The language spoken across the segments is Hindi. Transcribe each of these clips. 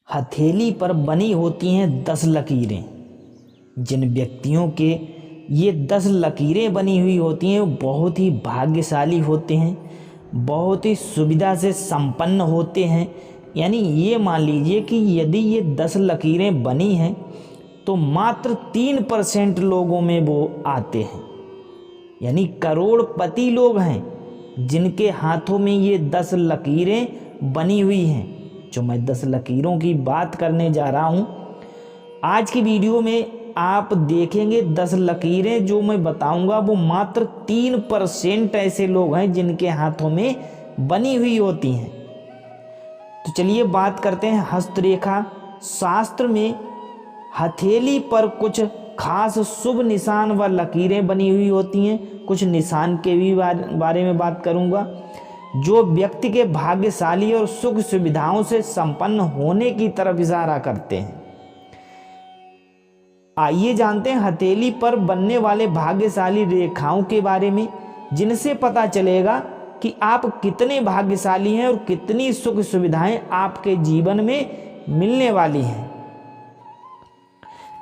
हथेली पर बनी होती हैं 10 लकीरें। जिन व्यक्तियों के ये 10 लकीरें बनी हुई होती हैं वो बहुत ही भाग्यशाली होते हैं, बहुत ही सुविधा से संपन्न होते हैं। यानी ये मान लीजिए कि यदि ये 10 लकीरें बनी हैं तो मात्र 3% लोगों में वो आते हैं। यानी करोड़पति लोग हैं जिनके हाथों में ये 10 लकीरें बनी हुई हैं। जो मैं 10 लकीरों की बात करने जा रहा हूँ आज की वीडियो में, आप देखेंगे 10 लकीरें जो मैं बताऊंगा वो मात्र 3% ऐसे लोग हैं जिनके हाथों में बनी हुई होती हैं। तो चलिए बात करते हैं हस्तरेखा। शास्त्र में हथेली पर कुछ खास शुभ निशान व लकीरें बनी हुई होती हैं। कुछ निशान के भी बारे में बात करूंगा जो व्यक्ति के भाग्यशाली और सुख सुविधाओं से संपन्न होने की तरफ इशारा करते हैं। आइए जानते हैं हथेली पर बनने वाले भाग्यशाली रेखाओं के बारे में, जिनसे पता चलेगा कि आप कितने भाग्यशाली हैं और कितनी सुख सुविधाएं आपके जीवन में मिलने वाली हैं।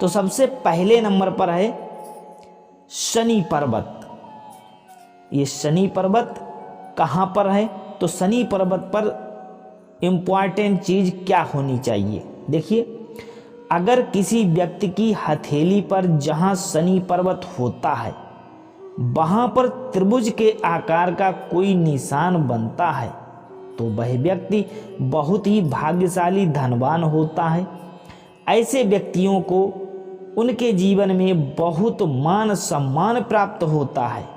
तो सबसे पहले नंबर पर है शनि पर्वत। ये शनि पर्वत कहाँ पर है? तो शनि पर्वत पर इम्पॉर्टेंट चीज क्या होनी चाहिए? देखिए, अगर किसी व्यक्ति की हथेली पर जहां शनि पर्वत होता है वहां पर त्रिभुज के आकार का कोई निशान बनता है तो वह व्यक्ति बहुत ही भाग्यशाली धनवान होता है। ऐसे व्यक्तियों को उनके जीवन में बहुत मान सम्मान प्राप्त होता है।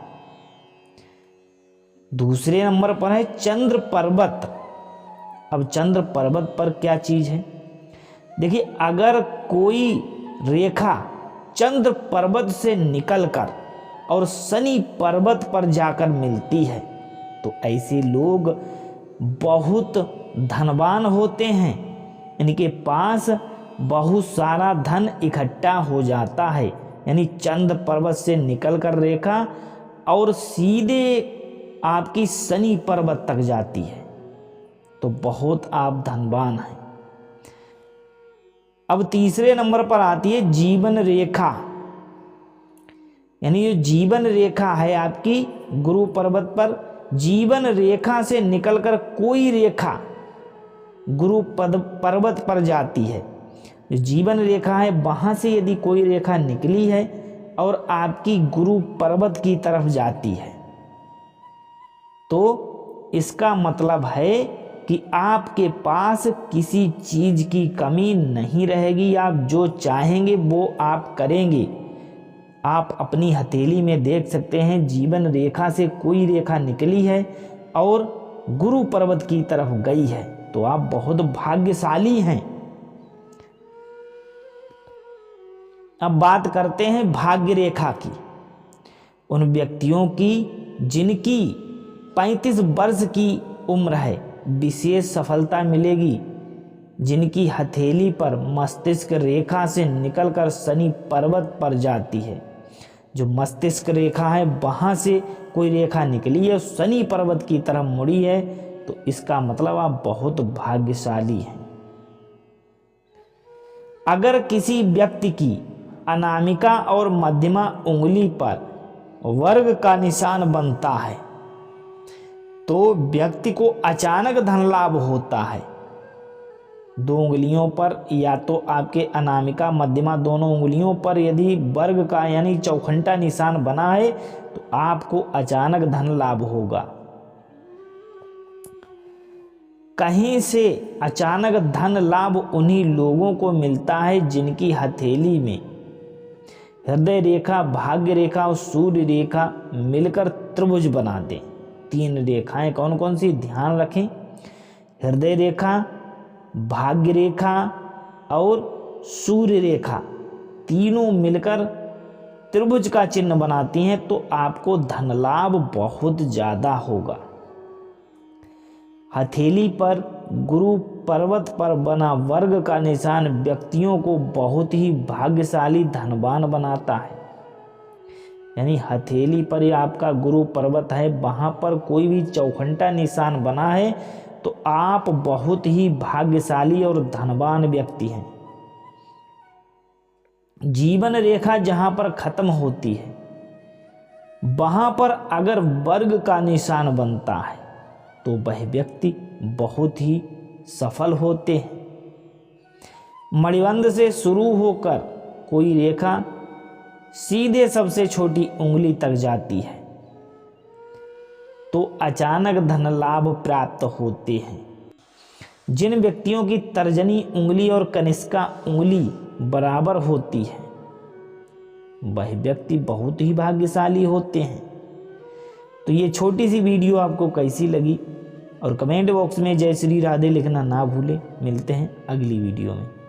दूसरे नंबर पर है चंद्र पर्वत। अब चंद्र पर्वत पर क्या चीज है? देखिए, अगर कोई रेखा चंद्र पर्वत से निकलकर और शनि पर्वत पर जाकर मिलती है तो ऐसे लोग बहुत धनवान होते हैं। इनके पास बहुत सारा धन इकट्ठा हो जाता है। यानी चंद्र पर्वत से निकलकर रेखा और सीधे आपकी शनि पर्वत तक जाती है तो बहुत आप धनवान हैं। अब तीसरे नंबर पर आती है जीवन रेखा। यानी ये जीवन रेखा है आपकी गुरु पर्वत पर, जीवन रेखा से निकलकर कोई रेखा गुरु पर्वत पर जाती है। जो जीवन रेखा है वहां से यदि कोई रेखा निकली है और आपकी गुरु पर्वत की तरफ जाती है तो इसका मतलब है कि आपके पास किसी चीज की कमी नहीं रहेगी। आप जो चाहेंगे वो आप करेंगे। आप अपनी हथेली में देख सकते हैं जीवन रेखा से कोई रेखा निकली है और गुरु पर्वत की तरफ गई है तो आप बहुत भाग्यशाली हैं। अब बात करते हैं भाग्य रेखा की। उन व्यक्तियों की जिनकी 35 वर्ष की उम्र है विशेष सफलता मिलेगी। जिनकी हथेली पर मस्तिष्क रेखा से निकलकर शनि पर्वत पर जाती है। जो मस्तिष्क रेखा है वहां से कोई रेखा निकली है शनि पर्वत की तरफ मुड़ी है तो इसका मतलब आप बहुत भाग्यशाली हैं। अगर किसी व्यक्ति की अनामिका और मध्यमा उंगली पर वर्ग का निशान बनता है तो व्यक्ति को अचानक धन लाभ होता है। 2 उंगलियों पर या तो आपके अनामिका मध्यमा दोनों उंगलियों पर यदि वर्ग का यानी चौखंटा निशान बना है तो आपको अचानक धन लाभ होगा। कहीं से अचानक धन लाभ उन्हीं लोगों को मिलता है जिनकी हथेली में हृदय रेखा, भाग्य रेखा और सूर्य रेखा मिलकर त्रिभुज बना दें। 3 रेखाएं कौन कौन सी? ध्यान रखें, हृदय रेखा, भाग्य रेखा और सूर्य रेखा तीनों मिलकर त्रिभुज का चिन्ह बनाती हैं तो आपको धन लाभ बहुत ज्यादा होगा। हथेली पर गुरु पर्वत पर बना वर्ग का निशान व्यक्तियों को बहुत ही भाग्यशाली धनवान बनाता है। यानी हथेली पर ही आपका गुरु पर्वत है वहां पर कोई भी चौखंटा निशान बना है तो आप बहुत ही भाग्यशाली और धनवान व्यक्ति हैं। जीवन रेखा जहां पर खत्म होती है वहां पर अगर वर्ग का निशान बनता है तो वह व्यक्ति बहुत ही सफल होते हैं। मणिबंध से शुरू होकर कोई रेखा सीधे सबसे छोटी उंगली तक जाती है तो अचानक धन लाभ प्राप्त होते हैं। जिन व्यक्तियों की तर्जनी उंगली और कनिष्का उंगली बराबर होती है वह व्यक्ति बहुत ही भाग्यशाली होते हैं। तो ये छोटी सी वीडियो आपको कैसी लगी और कमेंट बॉक्स में जय श्री राधे लिखना ना भूलें। मिलते हैं अगली वीडियो में।